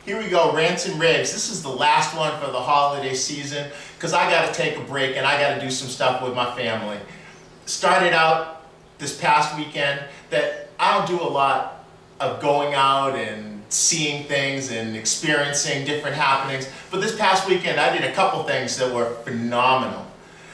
Here we go, rants and raves. This is the last one for the holiday season because I got to take a break and I got to do some stuff with my family. Started out this past weekend that I don't do a lot of going out and seeing things and experiencing different happenings, but this past weekend I did a couple things that were phenomenal.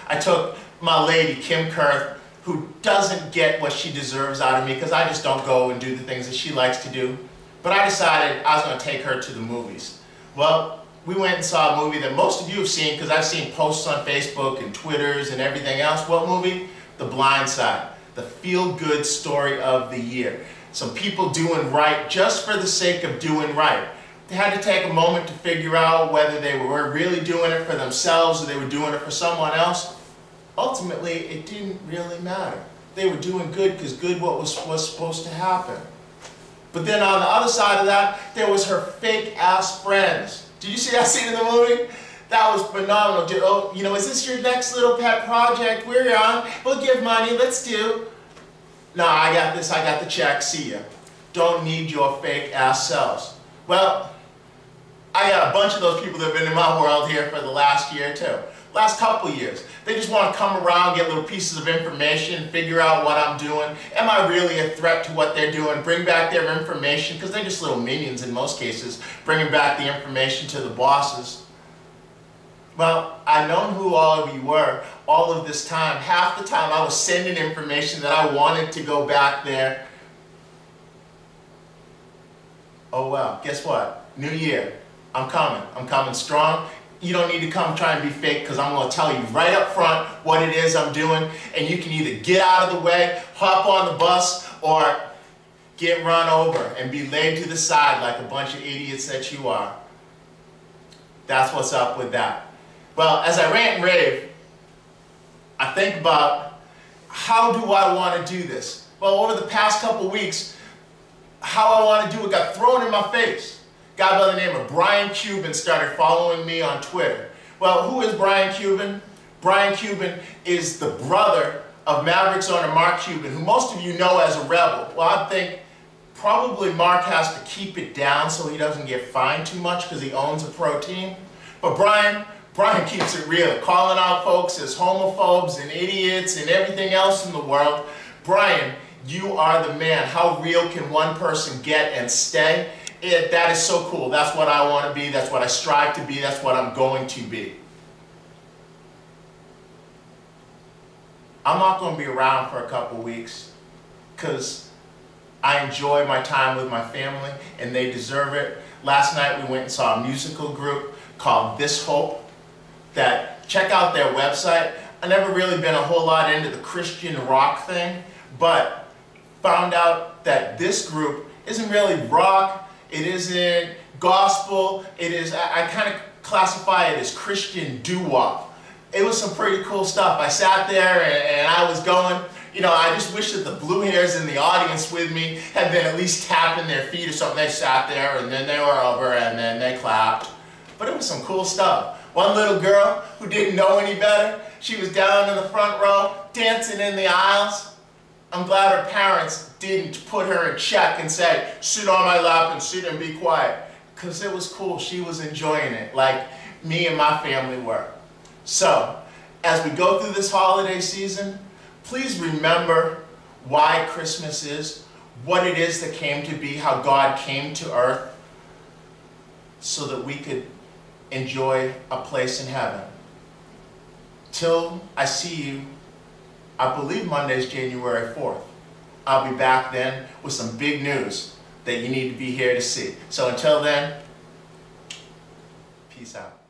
I took my lady, Kim Kurth, who doesn't get what she deserves out of me because I just don't go and do the things that she likes to do. But I decided I was going to take her to the movies. Well, we went and saw a movie that most of you have seen because I've seen posts on Facebook and Twitters and everything else. What movie? The Blind Side, the feel-good story of the year. Some people doing right just for the sake of doing right. They had to take a moment to figure out whether they were really doing it for themselves or they were doing it for someone else. Ultimately, it didn't really matter. They were doing good because good was supposed to happen. But then on the other side of that, there was her fake-ass friends. Did you see that scene in the movie? That was phenomenal. Oh, you know, is this your next little pet project? We're on. We'll give money. Let's do. No, I got this. I got the check. See ya. Don't need your fake-ass selves. Well, I got a bunch of those people that have been in my world here for the last year, too. Last couple years. They just want to come around, get little pieces of information, figure out what I'm doing. Am I really a threat to what they're doing? Bring back their information, because they're just little minions in most cases, bringing back the information to the bosses. Well, I've known who all of you were all of this time. Half the time I was sending information that I wanted to go back there. Oh well, guess what? New year. I'm coming. I'm coming strong. You don't need to come try and be fake because I'm going to tell you right up front what it is I'm doing, and you can either get out of the way, hop on the bus, or get run over and be laid to the side like a bunch of idiots that you are. That's what's up with that. Well, as I rant and rave, I think about how do I want to do this? Well, over the past couple weeks, how I want to do it got thrown in my face. A guy by the name of Brian Cuban started following me on Twitter. Well, who is Brian Cuban? Brian Cuban is the brother of Mavericks owner Mark Cuban, who most of you know as a rebel. Well, I think probably Mark has to keep it down so he doesn't get fined too much because he owns a pro team. But Brian keeps it real, calling out folks as homophobes and idiots and everything else in the world. Brian, you are the man. How real can one person get and stay? That is so cool. That's what I want to be. That's what I strive to be. That's what I'm going to be. I'm not going to be around for a couple weeks because I enjoy my time with my family and they deserve it. Last night we went and saw a musical group called This Hope. Check out their website. I've never really been a whole lot into the Christian rock thing, but found out that this group isn't really rock. It isn't gospel. It is, I kind of classify it as Christian doo-wop. It was some pretty cool stuff. I sat there and I was going, you know, I just wish that the blue hairs in the audience with me had been at least tapping their feet or something. They sat there and then they were over and then they clapped. But it was some cool stuff. One little girl who didn't know any better, she was down in the front row dancing in the aisles. I'm glad her parents didn't put her in check and say, sit on my lap and sit and be quiet. Because it was cool. She was enjoying it like me and my family were. So, as we go through this holiday season, please remember why Christmas is, what it is that came to be, how God came to earth, so that we could enjoy a place in heaven. Till I see you, I believe Monday's January 4th. I'll be back then with some big news that you need to be here to see. So until then, peace out.